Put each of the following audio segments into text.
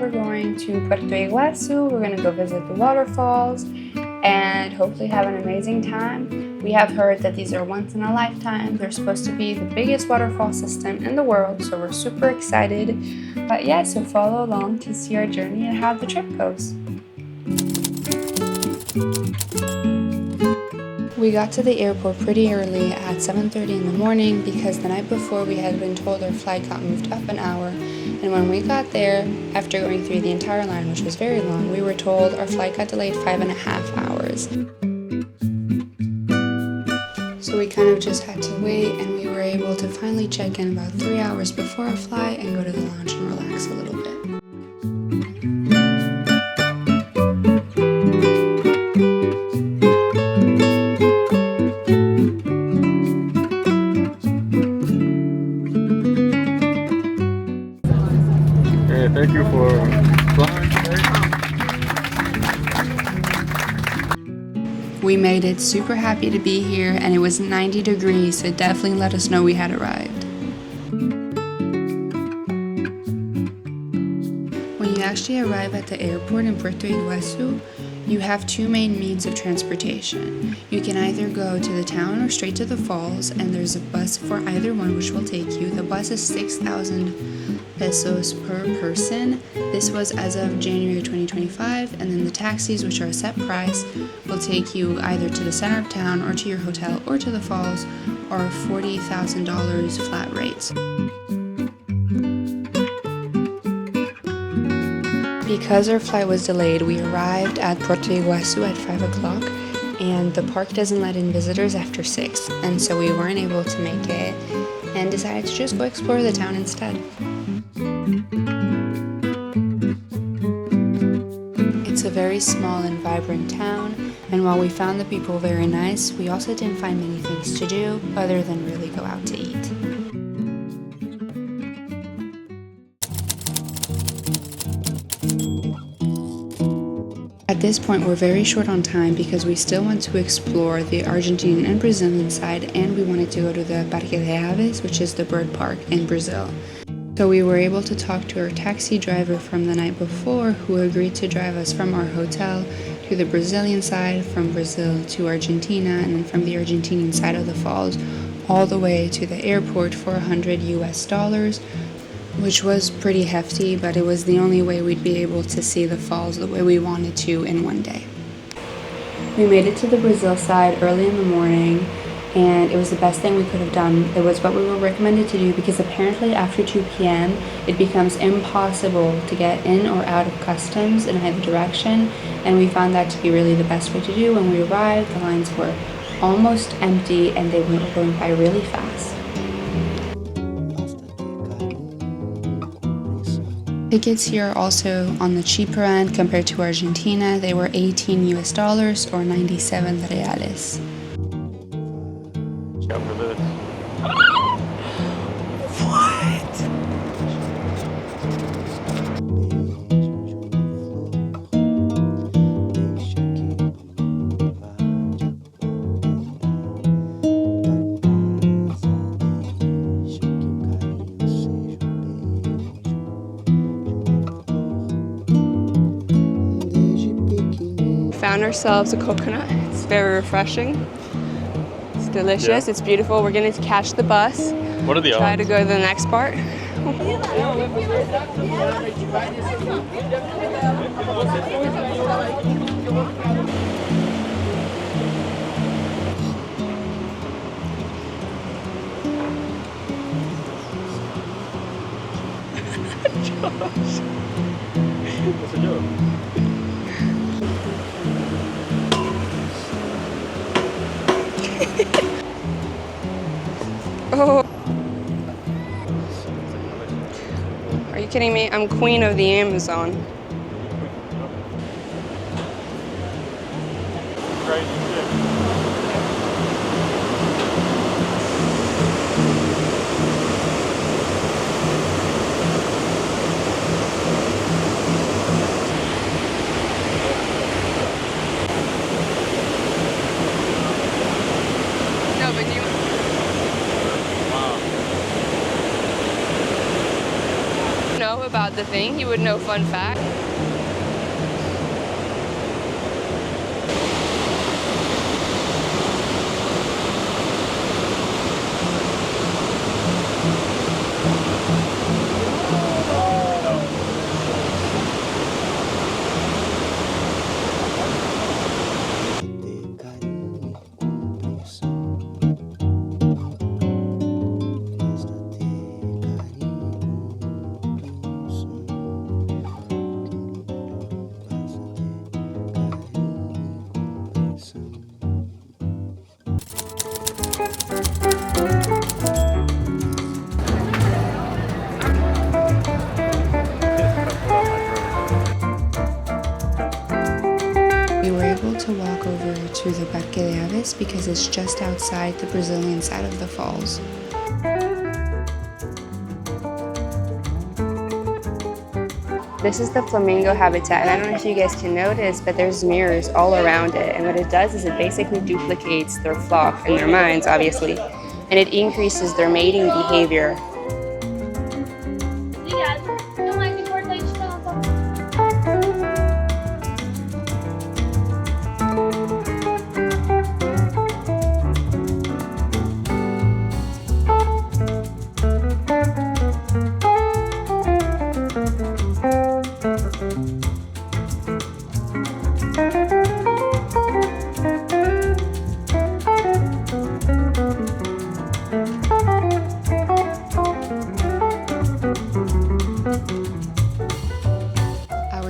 we're going to Puerto Iguazu. We're going to go visit the waterfalls and hopefully have an amazing time. We have heard that these are once in a lifetime. They're supposed to be the biggest waterfall system in the world, so we're super excited. But yeah, so follow along to see our journey and how the trip goes. We got to the airport pretty early at 7:30 in the morning because the night before we had been told our flight got moved up an hour, and when we got there, after going through the entire line, which was very long, we were told our flight got delayed 5.5 hours. So we kind of just had to wait, and we were able to finally check in about 3 hours before our flight and go to the lounge and relax a little bit. Thank you for flying today. We made it, super happy to be here, and it was 90 degrees, so it definitely let us know we had arrived. When you actually arrive at the airport in Puerto Iguazu, you have two main means of transportation. You can either go to the town or straight to the falls, and there's a bus for either one which will take you. The bus is 6,000 pesos per person. This was as of January 2025, and then the taxis, which are a set price, will take you either to the center of town or to your hotel or to the falls, or $40,000 flat rates. Because our flight was delayed, we arrived at Puerto Iguazu at 5 o'clock, and the park doesn't let in visitors after 6, and so we weren't able to make it and decided to just go explore the town instead. It's a very small and vibrant town, and while we found the people very nice, we also didn't find many things to do other than really go out to eat. At this point, we're very short on time because we still want to explore the Argentinian and Brazilian side, and we wanted to go to the Parque de Aves, which is the bird park in Brazil. So we were able to talk to our taxi driver from the night before, who agreed to drive us from our hotel to the Brazilian side, from Brazil to Argentina, and then from the Argentinian side of the falls all the way to the airport for $100 US, which was pretty hefty, but it was the only way we'd be able to see the falls the way we wanted to in one day. We made it to the Brazil side early in the morning, and it was the best thing we could have done. It was what we were recommended to do because apparently after 2 p.m. it becomes impossible to get in or out of customs in either direction, and we found that to be really the best way to do. When we arrived, the lines were almost empty and they were going by really fast. Tickets here are also on the cheaper end compared to Argentina. They were $18 US or 97 reales. Watch out for this. Found ourselves a coconut. It's very refreshing. It's delicious. Yeah. It's beautiful. We're going to catch the bus. What are the Try odds? to go to the next part. What's a joke? Oh. Are you kidding me? I'm queen of the Amazon. Crazy shit. No, but do you... Wow. No. know about the thing. He would know fun fact. We were able to walk over to the Parque de Aves because it's just outside the Brazilian side of the falls. This is the flamingo habitat, and I don't know if you guys can notice, but there's mirrors all around it, and what it does is it basically duplicates their flock in their minds, obviously, and it increases their mating behavior.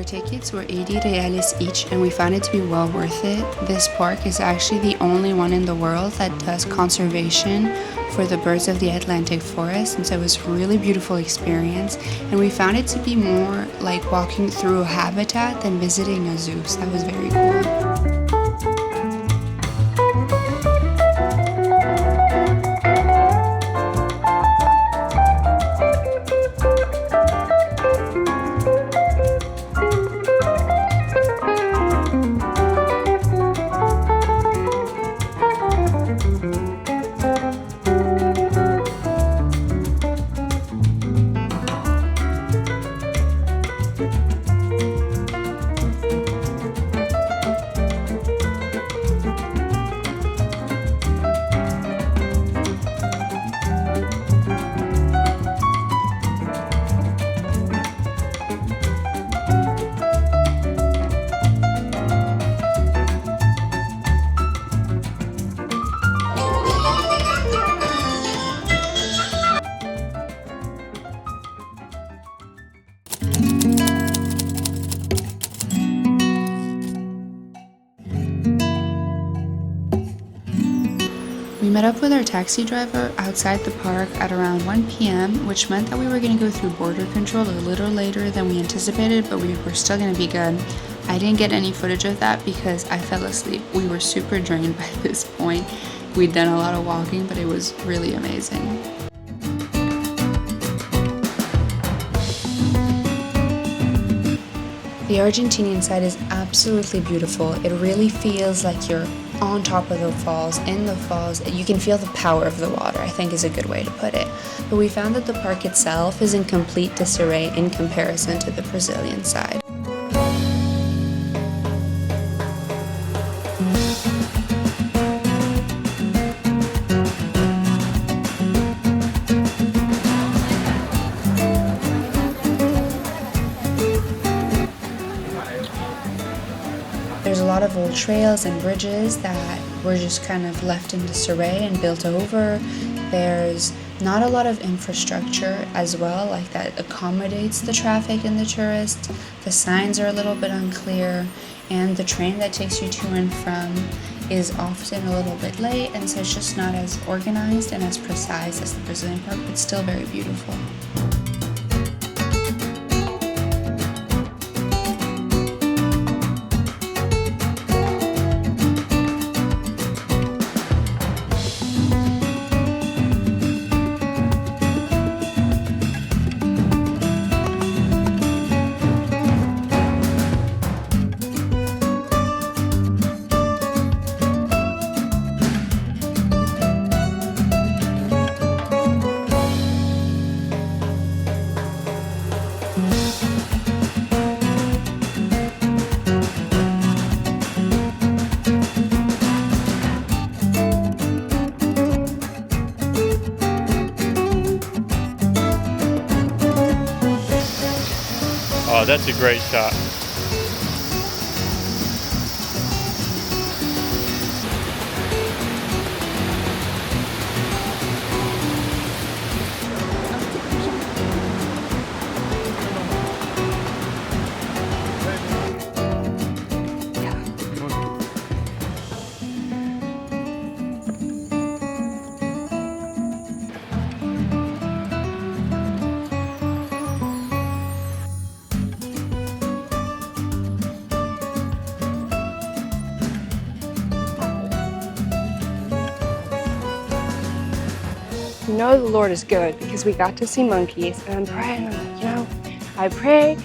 Tickets were 80 reales each, and we found it to be well worth it. This park is actually the only one in the world that does conservation for the birds of the Atlantic forest, and so it was a really beautiful experience, and we found it to be more like walking through a habitat than visiting a zoo, so that was very cool. We met up with our taxi driver outside the park at around 1 p.m., which meant that we were going to go through border control a little later than we anticipated, but we were still going to be good. I didn't get any footage of that because I fell asleep. We were super drained by this point. We'd done a lot of walking, but it was really amazing. The Argentinian side is absolutely beautiful. It really feels like you're on top of the falls, in the falls. You can feel the power of the water, I think is a good way to put it. But we found that the park itself is in complete disarray in comparison to the Brazilian side. There's a lot of old trails and bridges that were just kind of left in disarray and built over. There's not a lot of infrastructure as well, like that accommodates the traffic and the tourists. The signs are a little bit unclear, and the train that takes you to and from is often a little bit late, and so it's just not as organized and as precise as the Brazilian park, but still very beautiful. Wow, that's a great shot. You know the Lord is good because we got to see monkeys, and I'm praying, I pray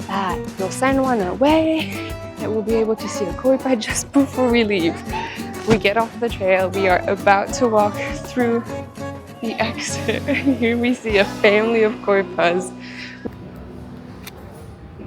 that you'll send one our way, that we'll be able to see a koi pie just before we leave. We get off the trail, we are about to walk through the exit. Here we see a family of koi pies